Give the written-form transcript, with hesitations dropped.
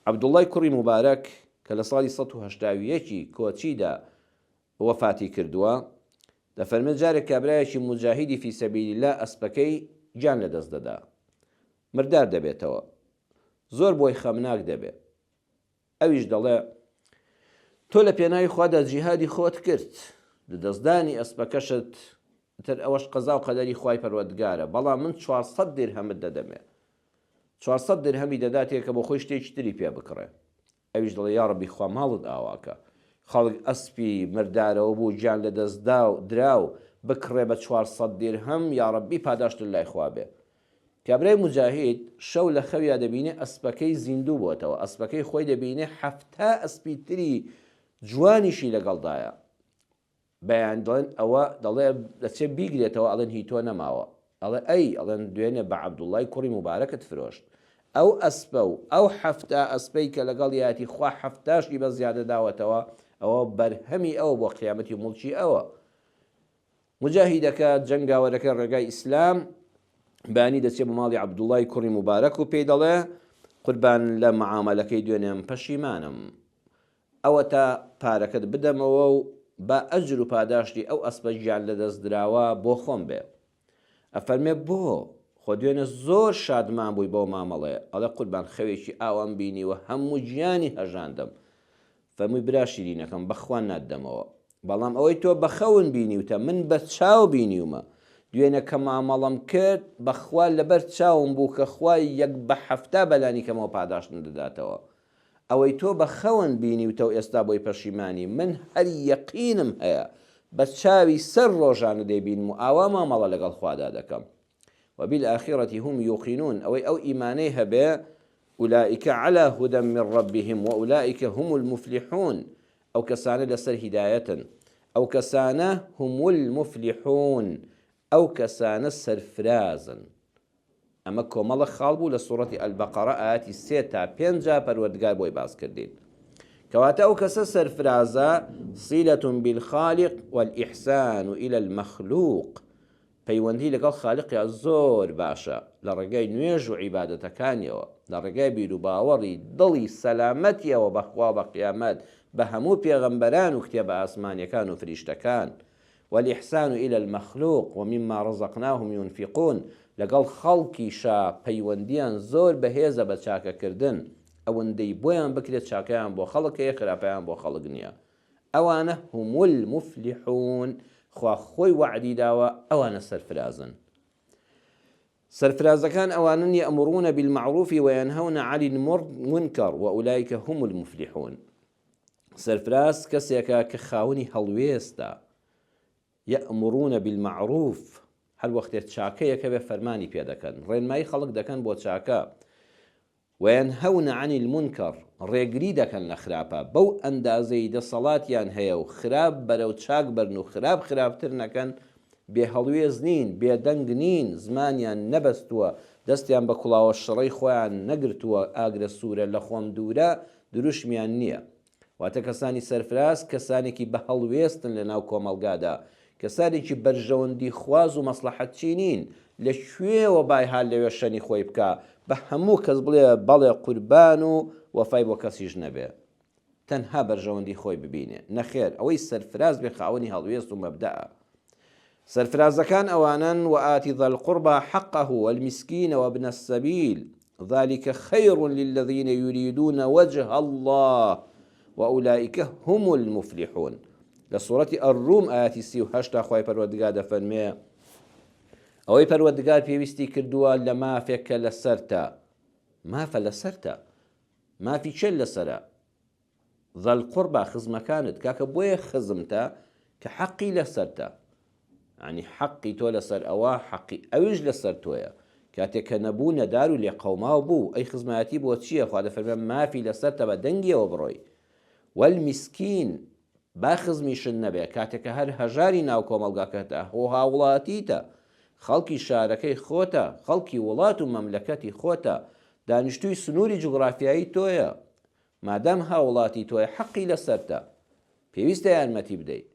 عەبدوڵڵای کوڕی موبارەک کە لە ساڵی 1970 کۆچیدا وەفاتی کردووە، دەفەرمێت جارێک کابرایەکی موجاهیدی فی سەبیلیلا ئەسپەکەی گیان لەدەست دەدا، مردار دەبێتەوە، زۆر بۆی خەمناک دەبێت. ئەویش دەڵێ تۆ لە پێناوی خوادا جیهادی خۆت کرد، لە دەستدانی ئەسپەکەشت تر ئەوەش قەزا و قەدەری خوای پەروەردگارە، بەڵام من 400 دیرهەمت دەدەمێ، 400 دیرهەمی دەداتێکە بۆ خۆی شتێکی تری پێ بکڕێ. ئەویش دڵێ یا ڕەبی خوا ماڵت ئاواکە، خەڵک ئەسپی مردارەوە بوو گیان لە دەستدا و دراو بکڕێ بە 400 دیرهەم، یا ڕەبی پاداشت لای خوا بێ. کابرای مجاهید شەو لە خەویا دەبینێ ئەسپەکەی زیندوو بۆتەوە، ئەسپەکەی خۆی دەبینێ 7 ئەسپی تری جوانیشی لەگەڵدایە. بەیان دڵێن ئەوە دەڵێ دەچێت بیگرێتەوە، ئەڵێن هی تۆ نەماوە، ئەڵێ ئەی ئەڵێن دوێنێ بە عەبدوڵڵای کوڕی موبارەکت فرۆشت. ئەو ئەسپە و ئەو 7 ئەسپەی کە لەگەڵ یاتی خوا 7شی بە زیادە داوەتەوە، ئەوە بەرهەمی ئەوە بۆ قیامەتی و موڵکی ئەوە. مجاهیدەکە جەنگاوەرەکە ڕێگای ئیسلام بانی دەچێت بە ماڵی عەبدوڵڵای کوڕی موبارەک و پێی دەڵێ قوربان لە معامەلەکەی دوێنێم پەشیمانم، ئەوە تا پارەکەت بدەمەوە و با ئەجر و پاداشتی ئەو ئەسپە گیان لەدەست دراوە بۆ خۆم بێ. ئەفەرمێ بۆ خۆ دوێنێ زۆر شادمان بووی بۆ مامەڵێ، ئەڵێ قوربان خەوێکی ئاوام بینیوە هەموو گیانی هەژاندەم. فەرمووی برا شیرینەکەم بەخوا ناتدەمەوە، بەڵام ئەوەی تۆ بەخەون بینیوتە من بە چاو بینیومە، دوێنێ کە مامەڵەم کرد بەخوا لەبەر چاوم بوو کە خوای یەک بە 7 بەلانی کەمەوە پاداشتم دەداتەوە. ئەوەی تۆ بەخەون بینیوتە و ئێستا بۆی پەشیمانی، من هەر یەقینم هەیە بە چاوی سەر ڕۆژانە دەیبینم و ئاوا مامەڵە لەگەڵ خوادا دەکەم. وبالآخرة هم يوقنون، أو إيماني هبه أولئك على هدى من ربهم وأولئك هم المفلحون، أو كسانة لسر هداية، أو كسانة هم المفلحون، أو كسانة سرفرازا. أما كومال خالبو لسورة البقرة آيات 3 تا 5 پروردگار بوي باز كردين كواتا أو كسا سرفرازا صلة بالخالق والإحسان إلى المخلوق، پەیوەندی لەگەڵ خالقی زۆر باشە لە ڕێگای نوێژ و عیبادەتەکانیەوە، لە ڕێگای بیر و باوەڕی دڵی سەلامەتیەوە بەخوا بە قیامەت بە هەموو پێغەمبەران و کتێبە ئاسمانیەکان و فریشتەکان. والإحسان إلى المخلوق ومما رزقناهم ينفقون، لەگەڵ خەڵکیشا پەیوەندیان زۆر بەهێزە بە چاکەکردن، ئەوەندەی بۆیان بکرێت چاکەیان بۆ خەڵکەیە خراپەیان بۆ خەڵک نییە. ئەوانە هم المفلحون، خوا خۆی وعدی داوە ئەوانە سەرفرازن. سەرفرازەکان ئەوانن یەأمرون بالمعروف وينهون عن المنکر وأولئك هم المفلحون. سەرفراز کەسێکە کە خاوەنی هەڵوێستە، یەأمرون بالمعروف، هەر وەختێک چاکەیەکە بێ فەرمانی پێ دەکەن، ڕێنمایی خەڵک دەکەن بۆ چاکە. وينهون عن المنکر، ڕێگری دەکەن لە خراپە، بەو ئەندازەی دەسەڵاتیان هەیە و خراپ بەرەو چاک بەرن و خراپتر نەکەن، بێ هەڵوێز نین، بێدەنگ نین، زمانیان نەبەستووە، دەستیان بە کوڵاوە شڕەی خۆیان نەگرتووە، ئاگرە سوورە لە خۆم دوورە دروشمیان نییە. واتە کەسانی سەرفراز کەسانێکی بە هەڵوێستن لە ناو کۆمەڵگادا، کەسانێکی بەرژەوەندی خواز و مەسلحەتچی نین، لە کوێوە بای هەر لەوێ شەنی خۆی بکە، بە هەموو کەس بڵێ بەڵێ قوربان و وەفای بۆ کەسیش نەبێ، تەنها بەرژەوەندی خۆی ببینێ. نەخێر، ئەوەی سەرفراز بێ خاوەنی هەڵوێست و مەبدەئە. سەرفرازەکان ئەوانن وآتی ذا القربى حقه والمسكين وابن السبيل ذلك خير للذين يريدون وجه الله وأولئك هم المفلحون. لسورة الروم آيات 38 خوای پەروەردگار دەفەرمێ ئەوەی پەروەردگار پێویستی کردووە لە مافێکە لەسەرتە، مافە لەسەرتە، مافی چێ لەسەرە؟ ذا القربى خزمەکانت، کاکە بۆیە خزمتە کە حەقی لەسەرتە، ینی حەقی تۆ لەسەر ئەوە، حەقی ئەویش لەسەر تۆیە. کاتێک کە نەبوو نەدار و لێ قەوماو بوو، ئەی خزمەتی بۆ چییە؟ خوا دەفەرمێ مافی لەسەرتە بە دەنگیەوە بڕۆی. والمسکین، با خزمیشن نەبێ، کاتێککە هەر هەژاری ناو کۆمەڵگاکەتە، هۆ هاوڵاتیتە، خەڵکی شارەکەی خۆتە، خەڵکی وڵات و مەملەکەتی خۆتە، دانیشتووی سنووری جوغرافیایی تۆیە، مادام هاوڵاتی تۆیە حەقی لەسەرتە، پێویستە یارمەتی بدەیت.